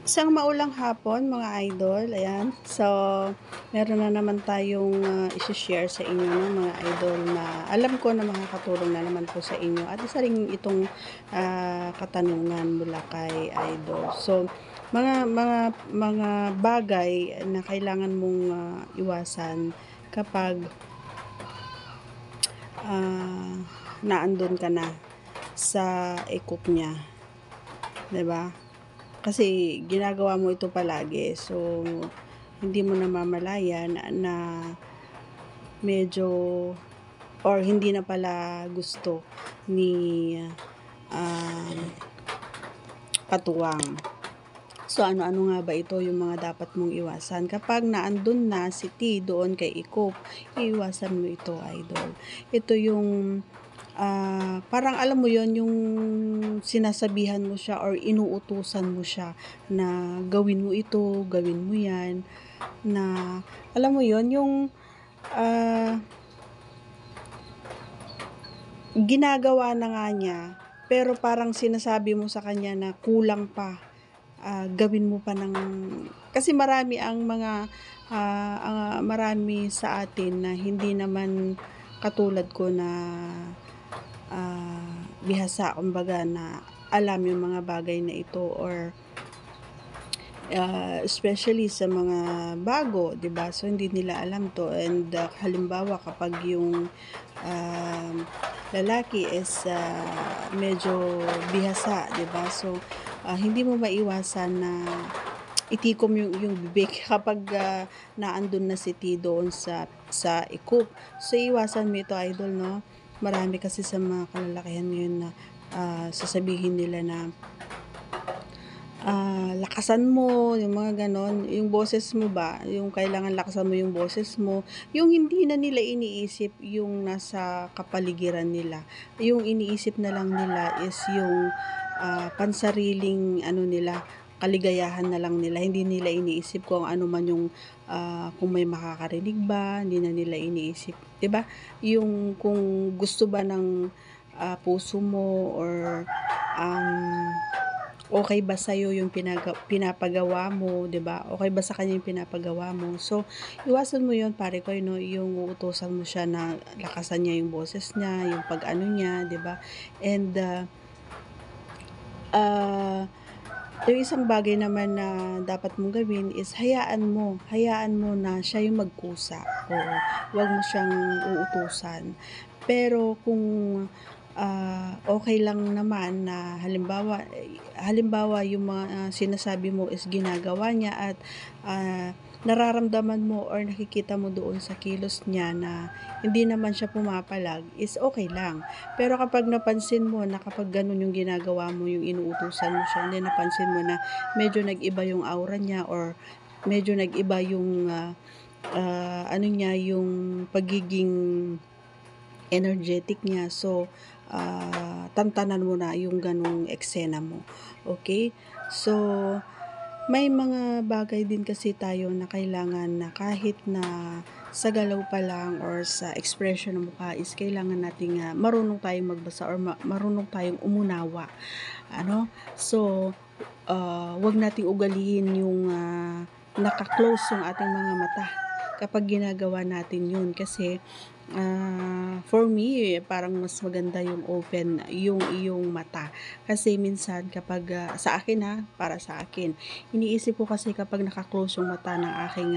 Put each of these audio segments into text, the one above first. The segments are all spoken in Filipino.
Isang maulang hapon mga idol, ayan. So, meron na naman tayong isi-share sa inyo ng mga idol na alam ko na makakatulong na naman po sa inyo. At isa rin itong katanungan mula kay idol. So, mga bagay na kailangan mong iwasan kapag naandun ka na sa ikot niya, 'di ba? Kasi ginagawa mo ito palagi. So, hindi mo namamalayan na medyo or hindi na pala gusto ni um, katuwang. So, ano-ano nga ba ito yung mga dapat mong iwasan? Kapag naandun na si T doon kay Ikop, iiwasan mo ito, idol. Ito yung parang alam mo yon yung sinasabihan mo siya or inuutusan mo siya na gawin mo ito, gawin mo yan, na alam mo yon yung ginagawa na nga niya, pero parang sinasabi mo sa kanya na kulang pa, gawin mo pa ng, kasi marami ang mga marami sa atin na hindi naman katulad ko na bihasa, kumbaga, na alam yung mga bagay na ito, or especially sa mga bago, 'di ba? So hindi nila alam to, and halimbawa kapag yung lalaki is medyo bihasa, 'di ba? So hindi mo maiwasan na itikom yung bibig kapag naandun na si T doon sa ikop. So iwasan mo ito, idol, no? Marami kasi sa mga kalalakihan ngayon na sasabihin nila na lakasan mo, yung mga ganon, yung boses mo ba, yung kailangan lakasan mo yung boses mo, yung hindi na nila iniisip yung nasa kapaligiran nila. Yung iniisip na lang nila is yung pansariling nila, kaligayahan na lang nila. Hindi nila iniisip kung ano man yung kung may makakarinig ba, hindi na nila iniisip, 'di ba? Yung kung gusto ba ng puso mo, or okay ba sa'yo yung pinapagawa mo, 'di ba? Okay ba sa kanya yung pinapagawa mo? So, iwasan mo 'yon, pare ko, no, yung uutusan mo siya na lakasan niya yung boses niya, yung pag-ano niya, 'di ba? And yung isang bagay naman na dapat mong gawin is hayaan mo na siya yung magkusa. Oo, huwag mo siyang uutusan. Pero kung okay lang naman na halimbawa yung mga sinasabi mo is ginagawa niya, at nararamdaman mo or nakikita mo doon sa kilos niya na hindi naman siya pumapalag, is okay lang. Pero kapag napansin mo na kapag ganun yung ginagawa mo, yung inuutusan mo siya, hindi napansin mo na medyo nag-iba yung aura niya, or medyo nag-iba yung niya, yung pagiging energetic niya. So, tantanan mo na yung ganong eksena mo. Okay? So, may mga bagay din kasi tayo na kailangan na kahit na sa galaw pa lang or sa expression ng mukha is kailangan nating marunong tayong magbasa, or marunong tayong umunawa. So, wag nating ugalihin yung naka-close yung ating mga mata kapag ginagawa natin yun, kasi for me, parang mas maganda yung open yung iyong mata. Kasi minsan kapag sa akin, para sa akin, iniisip ko kasi kapag naka-close yung mata ng aking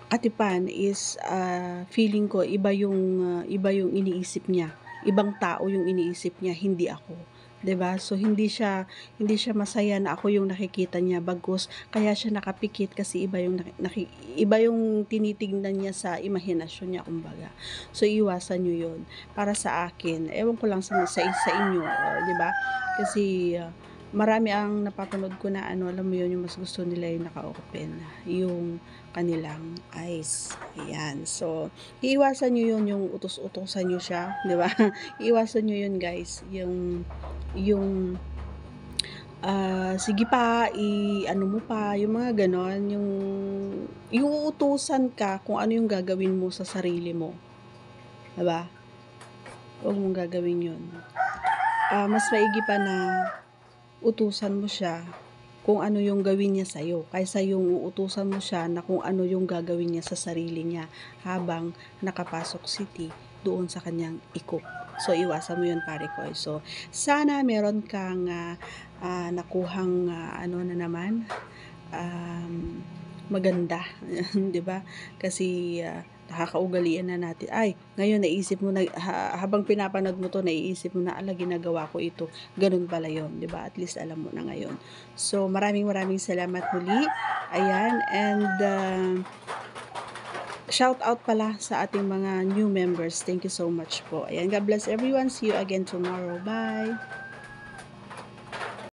katipan is feeling ko iba yung iniisip niya. Ibang tao yung iniisip niya, hindi ako. 'Di ba? So hindi siya masaya na ako yung nakikita niya, bagkus kaya siya nakapikit kasi iba yung tinitingnan niya sa imahinasyon niya, kumbaga. So iwasan niyo 'yon. Para sa akin, ewan ko lang sa inyo, 'di ba? Kasi marami ang napapanood ko na alam mo 'yon, yung mas gusto nila yung naka-open yung kanilang eyes. Ayan. So, iiwasan nyo yun, yung utos-utosan nyo siya, di ba? Iiwasan nyo yun, guys. Yung sige pa, ano mo pa, yung mga ganon, yung uutusan ka kung ano yung gagawin mo sa sarili mo. Diba? Huwag mong gagawin yun. Mas maigi pa na utusan mo siya kung ano yung gawin niya sa'yo, kaysa yung uutusan mo siya na kung ano yung gagawin niya sa sarili niya habang nakapasok si T doon sa kanyang ikop. So, iwasan mo yun, pare ko. So, sana meron kang nakuhang ano na naman, maganda, 'di ba? Kasi nakakaugalian na natin. Ay, ngayon naisip mo na habang pinapanood mo 'to, naiisip mo na, "Ala, ginagawa ko ito." Gano'n pala 'yon, 'di ba? At least alam mo na ngayon. So, maraming maraming salamat muli. Ayan, and shout out pala sa ating mga new members. Thank you so much po. Ayan, God bless everyone. See you again tomorrow. Bye.